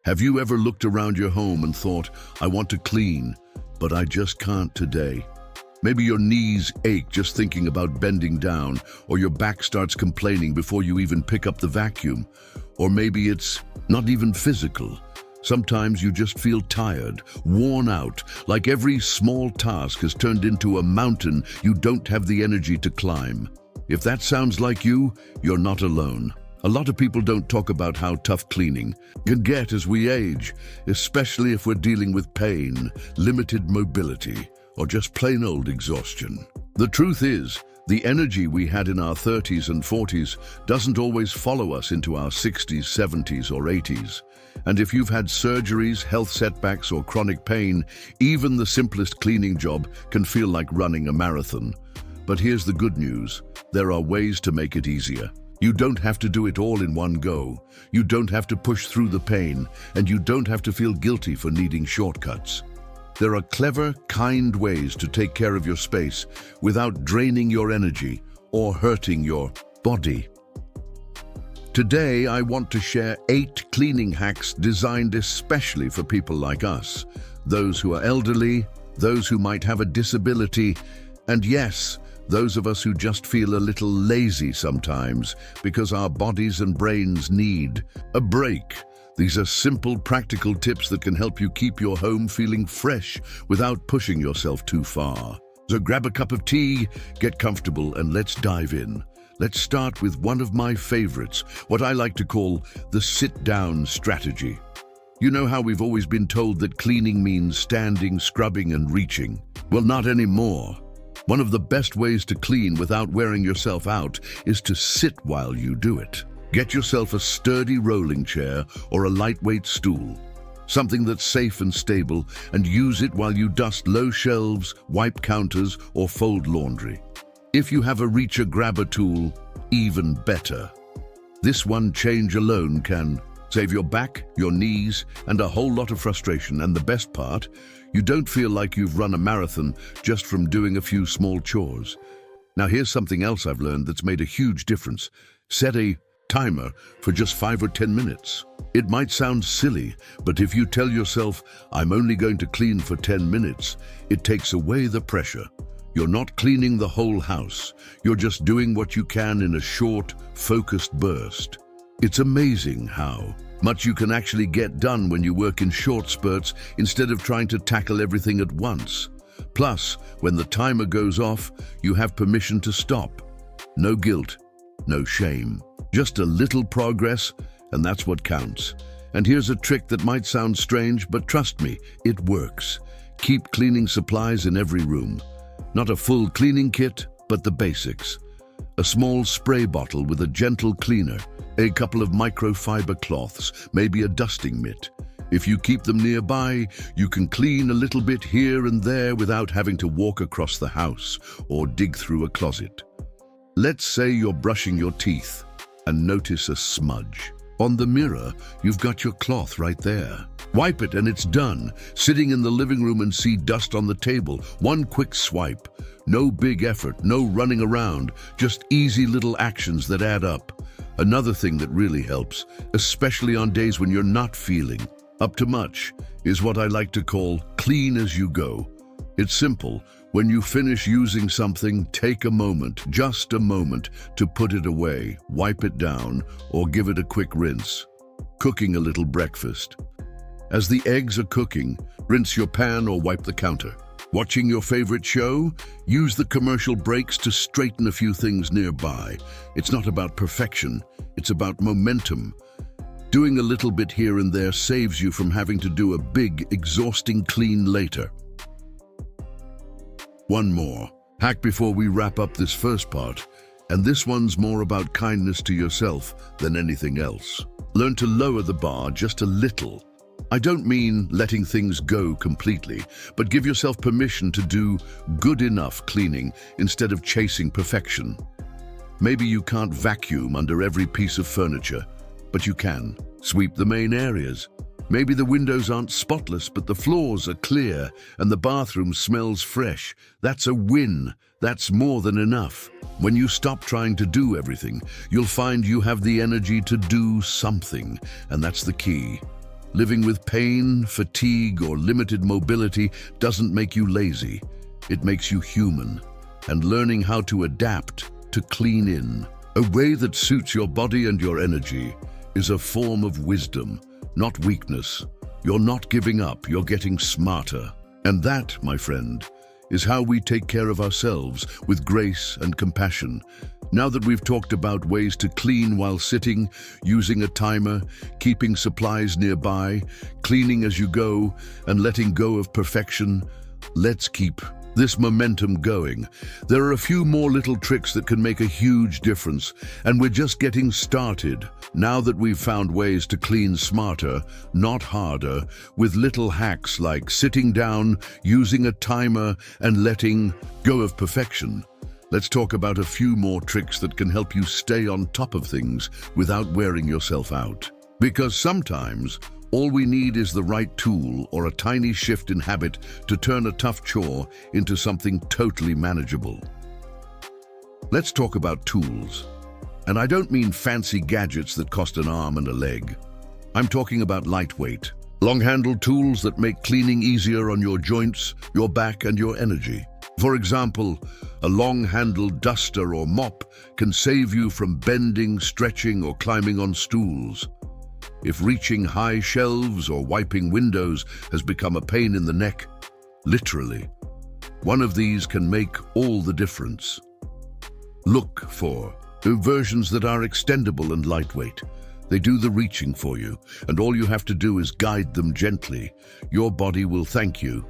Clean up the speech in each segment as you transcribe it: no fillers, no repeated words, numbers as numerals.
Have you ever looked around your home and thought, I want to clean, but I just can't today? Maybe your knees ache just thinking about bending down, or your back starts complaining before you even pick up the vacuum. Or maybe it's not even physical. Sometimes you just feel tired, worn out, like every small task has turned into a mountain you don't have the energy to climb. If that sounds like you, you're not alone. A lot of people don't talk about how tough cleaning can get as we age, especially if we're dealing with pain, limited mobility, or just plain old exhaustion. The truth is, the energy we had in our 30s and 40s doesn't always follow us into our 60s, 70s, or 80s. And if you've had surgeries, health setbacks, or chronic pain, even the simplest cleaning job can feel like running a marathon. But here's the good news. There are ways to make it easier. You don't have to do it all in one go. You don't have to push through the pain, and you don't have to feel guilty for needing shortcuts. There are clever, kind ways to take care of your space without draining your energy or hurting your body. Today, I want to share 8 cleaning hacks designed especially for people like us, those who are elderly, those who might have a disability, and yes, those of us who just feel a little lazy sometimes because our bodies and brains need a break. These are simple, practical tips that can help you keep your home feeling fresh without pushing yourself too far. So grab a cup of tea, get comfortable, and let's dive in. Let's start with one of my favorites, what I like to call the sit-down strategy. You know how we've always been told that cleaning means standing, scrubbing, and reaching? Well, not anymore. One of the best ways to clean without wearing yourself out is to sit while you do it. Get yourself a sturdy rolling chair or a lightweight stool, something that's safe and stable, and use it while you dust low shelves, wipe counters, or fold laundry. If you have a reacher-grabber tool, even better. This one change alone can save your back, your knees, and a whole lot of frustration. And the best part, you don't feel like you've run a marathon just from doing a few small chores. Now here's something else I've learned that's made a huge difference. Set a timer for just 5 or 10 minutes. It might sound silly, but if you tell yourself, I'm only going to clean for 10 minutes, it takes away the pressure. You're not cleaning the whole house. You're just doing what you can in a short, focused burst. It's amazing how much you can actually get done when you work in short spurts instead of trying to tackle everything at once. Plus, when the timer goes off, you have permission to stop. No guilt, no shame. Just a little progress, and that's what counts. And here's a trick that might sound strange, but trust me, it works. Keep cleaning supplies in every room. Not a full cleaning kit, but the basics. A small spray bottle with a gentle cleaner, a couple of microfiber cloths, maybe a dusting mitt. If you keep them nearby, you can clean a little bit here and there without having to walk across the house or dig through a closet. Let's say you're brushing your teeth and notice a smudge. On the mirror, you've got your cloth right there. Wipe it and it's done. Sitting in the living room and see dust on the table. One quick swipe. No big effort, no running around, just easy little actions that add up. Another thing that really helps, especially on days when you're not feeling up to much, is what I like to call clean as you go. It's simple. When you finish using something, take a moment, just a moment, to put it away, wipe it down, or give it a quick rinse. Cooking a little breakfast. As the eggs are cooking, rinse your pan or wipe the counter. Watching your favorite show? Use the commercial breaks to straighten a few things nearby. It's not about perfection, it's about momentum. Doing a little bit here and there saves you from having to do a big, exhausting clean later. One more hack before we wrap up this first part, and this one's more about kindness to yourself than anything else. Learn to lower the bar just a little. I don't mean letting things go completely, but give yourself permission to do good enough cleaning instead of chasing perfection. Maybe you can't vacuum under every piece of furniture, but you can sweep the main areas. Maybe the windows aren't spotless, but the floors are clear and the bathroom smells fresh. That's a win. That's more than enough. When you stop trying to do everything, you'll find you have the energy to do something, and that's the key. Living with pain, fatigue, or limited mobility doesn't make you lazy. It makes you human. And learning how to adapt to clean in a way that suits your body and your energy is a form of wisdom, not weakness. You're not giving up, you're getting smarter. And that, my friend, is how we take care of ourselves with grace and compassion. Now that we've talked about ways to clean while sitting, using a timer, keeping supplies nearby, cleaning as you go, and letting go of perfection, let's keep this momentum going. There are a few more little tricks that can make a huge difference, and we're just getting started. Now that we've found ways to clean smarter, not harder, with little hacks like sitting down, using a timer, and letting go of perfection, let's talk about a few more tricks that can help you stay on top of things without wearing yourself out. Because sometimes, all we need is the right tool or a tiny shift in habit to turn a tough chore into something totally manageable. Let's talk about tools. And I don't mean fancy gadgets that cost an arm and a leg. I'm talking about lightweight, long-handled tools that make cleaning easier on your joints, your back, and your energy. For example, a long-handled duster or mop can save you from bending, stretching, or climbing on stools. If reaching high shelves or wiping windows has become a pain in the neck, literally, one of these can make all the difference. Look for versions that are extendable and lightweight. They do the reaching for you, and all you have to do is guide them gently. Your body will thank you.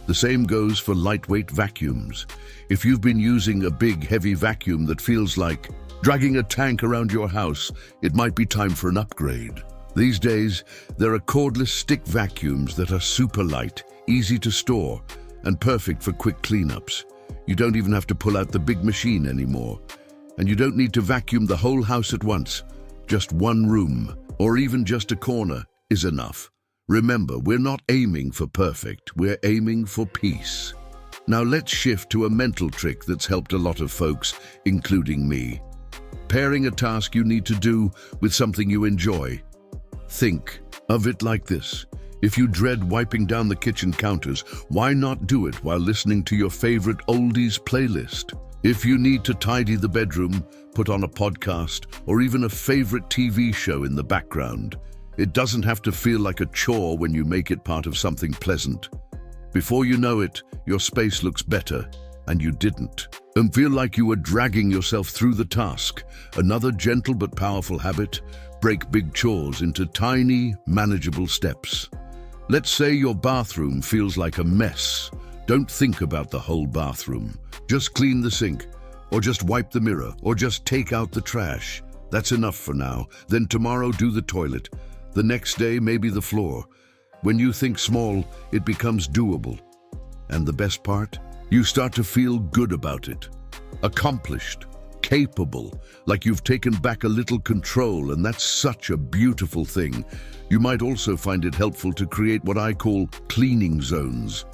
The same goes for lightweight vacuums. If you've been using a big, heavy vacuum that feels like dragging a tank around your house, it might be time for an upgrade. These days, there are cordless stick vacuums that are super light, easy to store, and perfect for quick cleanups. You don't even have to pull out the big machine anymore. And you don't need to vacuum the whole house at once. Just one room, or even just a corner, is enough. Remember, we're not aiming for perfect, we're aiming for peace. Now let's shift to a mental trick that's helped a lot of folks, including me. Pairing a task you need to do with something you enjoy. Think of it like this. If you dread wiping down the kitchen counters, why not do it while listening to your favorite oldies playlist? If you need to tidy the bedroom, put on a podcast, or even a favorite TV show in the background. It doesn't have to feel like a chore when you make it part of something pleasant. Before you know it, your space looks better, and you didn't. And feel like you were dragging yourself through the task. Another gentle but powerful habit: break big chores into tiny, manageable steps. Let's say your bathroom feels like a mess. Don't think about the whole bathroom. Just clean the sink, or just wipe the mirror, or just take out the trash. That's enough for now. Then tomorrow do the toilet. The next day maybe the floor. When you think small, it becomes doable. And the best part? You start to feel good about it. Accomplished. Capable, like you've taken back a little control, and that's such a beautiful thing. You might also find it helpful to create what I call cleaning zones.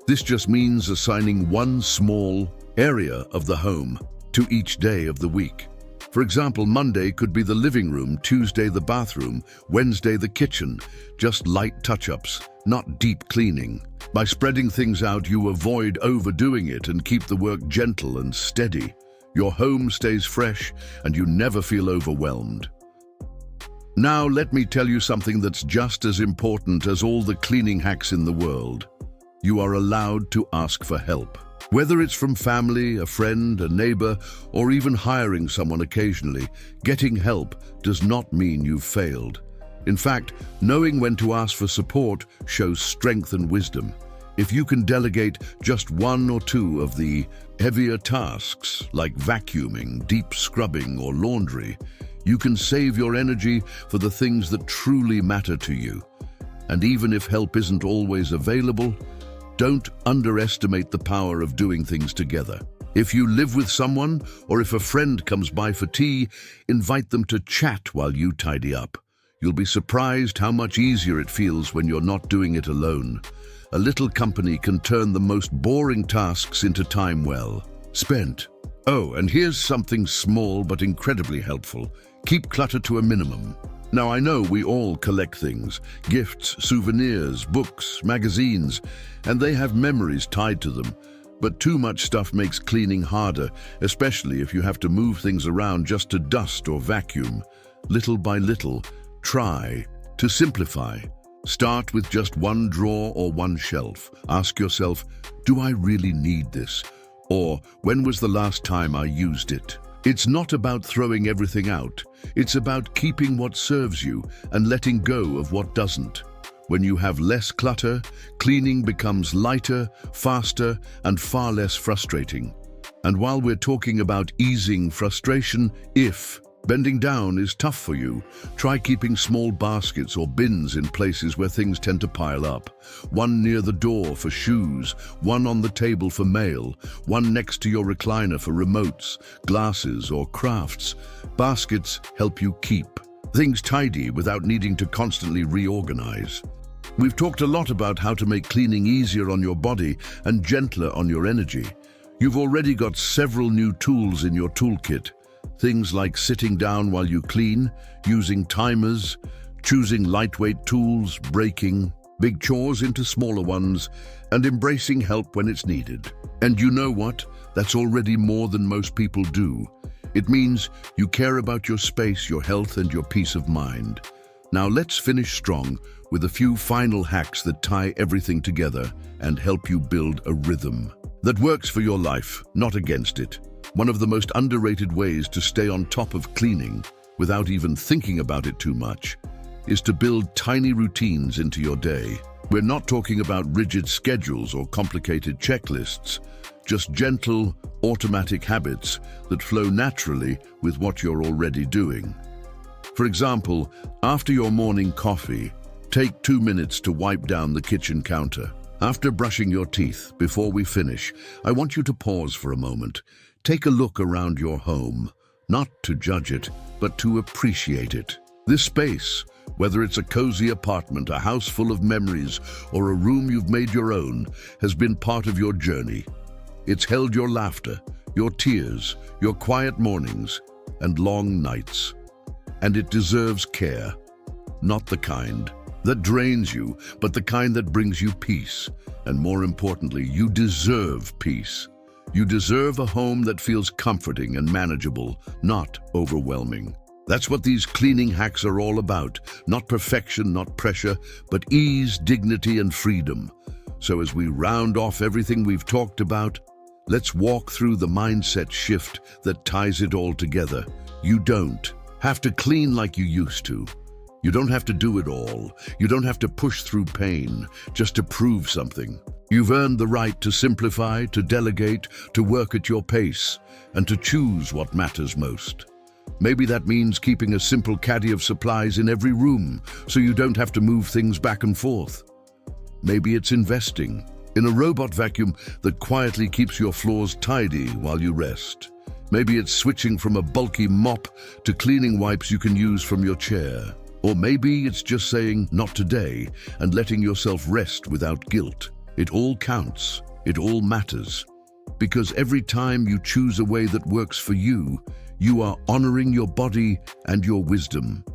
This just means assigning one small area of the home to each day of the week. For example, Monday could be the living room, Tuesday the bathroom, Wednesday the kitchen. Just light touch-ups, not deep cleaning. By spreading things out, you avoid overdoing it and keep the work gentle and steady. Your home stays fresh and you never feel overwhelmed. Now let me tell you something that's just as important as all the cleaning hacks in the world. You are allowed to ask for help. Whether it's from family, a friend, a neighbor, or even hiring someone occasionally, getting help does not mean you've failed. In fact, knowing when to ask for support shows strength and wisdom. If you can delegate just one or two of the heavier tasks, like vacuuming, deep scrubbing, or laundry, you can save your energy for the things that truly matter to you. And even if help isn't always available, don't underestimate the power of doing things together. If you live with someone, or if a friend comes by for tea, invite them to chat while you tidy up. You'll be surprised how much easier it feels when you're not doing it alone. A little company can turn the most boring tasks into time well spent. Oh, and here's something small but incredibly helpful. Keep clutter to a minimum. Now, I know we all collect things, gifts, souvenirs, books, magazines, and they have memories tied to them. But too much stuff makes cleaning harder, especially if you have to move things around just to dust or vacuum. Little by little, try to simplify. Start with just one drawer or one shelf. Ask yourself, do I really need this? Or, when was the last time I used it? It's not about throwing everything out. It's about keeping what serves you and letting go of what doesn't. When you have less clutter, cleaning becomes lighter, faster, and far less frustrating. And while we're talking about easing frustration, if bending down is tough for you, try keeping small baskets or bins in places where things tend to pile up. One near the door for shoes, one on the table for mail, one next to your recliner for remotes, glasses, or crafts. Baskets help you keep things tidy without needing to constantly reorganize. We've talked a lot about how to make cleaning easier on your body and gentler on your energy. You've already got several new tools in your toolkit. Things like sitting down while you clean, using timers, choosing lightweight tools, breaking big chores into smaller ones, and embracing help when it's needed. And you know what? That's already more than most people do. It means you care about your space, your health, and your peace of mind. Now let's finish strong with a few final hacks that tie everything together and help you build a rhythm that works for your life, not against it. One of the most underrated ways to stay on top of cleaning, without even thinking about it too much, is to build tiny routines into your day. We're not talking about rigid schedules or complicated checklists, just gentle, automatic habits that flow naturally with what you're already doing. For example, after your morning coffee, take 2 minutes to wipe down the kitchen counter. After brushing your teeth, before we finish, I want you to pause for a moment. Take a look around your home, not to judge it, but to appreciate it. This space, whether it's a cozy apartment, a house full of memories, or a room you've made your own, has been part of your journey. It's held your laughter, your tears, your quiet mornings, and long nights. And it deserves care, not the kind that drains you, but the kind that brings you peace. And more importantly, you deserve peace. You deserve a home that feels comforting and manageable, not overwhelming. That's what these cleaning hacks are all about. Not perfection, not pressure, but ease, dignity, and freedom. So as we round off everything we've talked about, let's walk through the mindset shift that ties it all together. You don't have to clean like you used to. You don't have to do it all. You don't have to push through pain just to prove something. You've earned the right to simplify, to delegate, to work at your pace, and to choose what matters most. Maybe that means keeping a simple caddy of supplies in every room so you don't have to move things back and forth. Maybe it's investing in a robot vacuum that quietly keeps your floors tidy while you rest. Maybe it's switching from a bulky mop to cleaning wipes you can use from your chair. Or maybe it's just saying, not today, and letting yourself rest without guilt. It all counts. It all matters. Because every time you choose a way that works for you, you are honoring your body and your wisdom.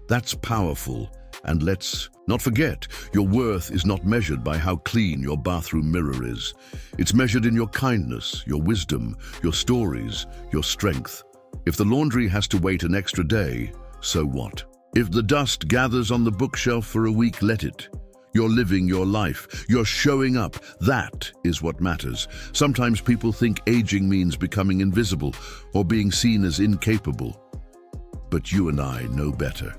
That's powerful. And let's not forget, your worth is not measured by how clean your bathroom mirror is. It's measured in your kindness, your wisdom, your stories, your strength. If the laundry has to wait an extra day, so what? If the dust gathers on the bookshelf for a week, let it. You're living your life. You're showing up. That is what matters. Sometimes people think aging means becoming invisible or being seen as incapable. But you and I know better.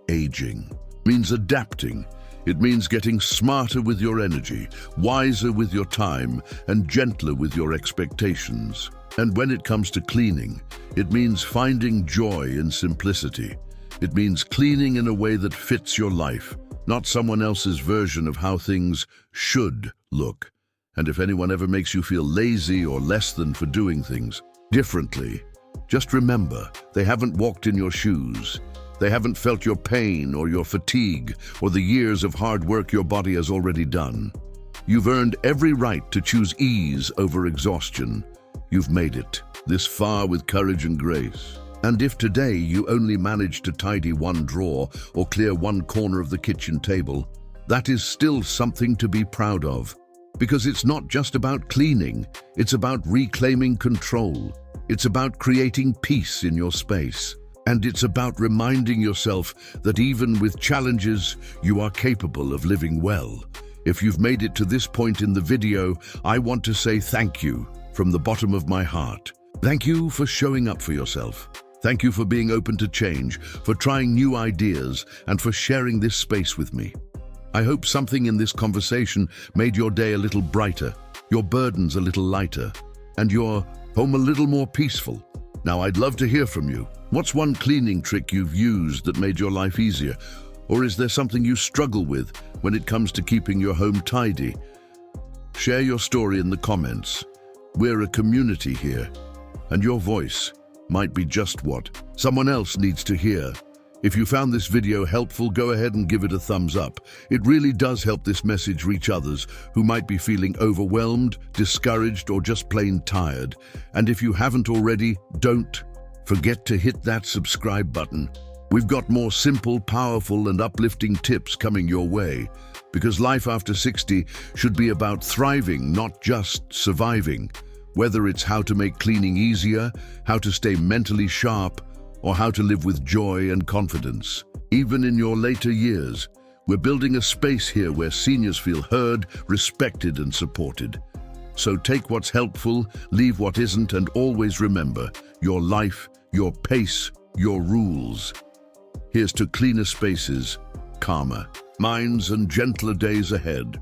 Aging means adapting. It means getting smarter with your energy, wiser with your time, and gentler with your expectations. And when it comes to cleaning, it means finding joy in simplicity. It means cleaning in a way that fits your life, not someone else's version of how things should look. And if anyone ever makes you feel lazy or less than for doing things differently, just remember, they haven't walked in your shoes. They haven't felt your pain or your fatigue or the years of hard work your body has already done. You've earned every right to choose ease over exhaustion. You've made it this far with courage and grace. And if today you only manage to tidy one drawer or clear one corner of the kitchen table, that is still something to be proud of. Because it's not just about cleaning, it's about reclaiming control. It's about creating peace in your space. And it's about reminding yourself that even with challenges, you are capable of living well. If you've made it to this point in the video, I want to say thank you from the bottom of my heart. Thank you for showing up for yourself. Thank you for being open to change, for trying new ideas, and for sharing this space with me. I hope something in this conversation made your day a little brighter, your burdens a little lighter, and your home a little more peaceful. Now, I'd love to hear from you. What's one cleaning trick you've used that made your life easier? Or is there something you struggle with when it comes to keeping your home tidy? Share your story in the comments. We're a community here, and your voice might be just what someone else needs to hear. If you found this video helpful, go ahead and give it a thumbs up. It really does help this message reach others who might be feeling overwhelmed, discouraged, or just plain tired. And if you haven't already, don't forget to hit that subscribe button. We've got more simple, powerful, and uplifting tips coming your way. Because life after 60 should be about thriving, not just surviving. Whether it's how to make cleaning easier, how to stay mentally sharp, or how to live with joy and confidence. Even in your later years, we're building a space here where seniors feel heard, respected, and supported. So take what's helpful, leave what isn't, and always remember, your life, your pace, your rules. Here's to cleaner spaces, calmer minds, and gentler days ahead.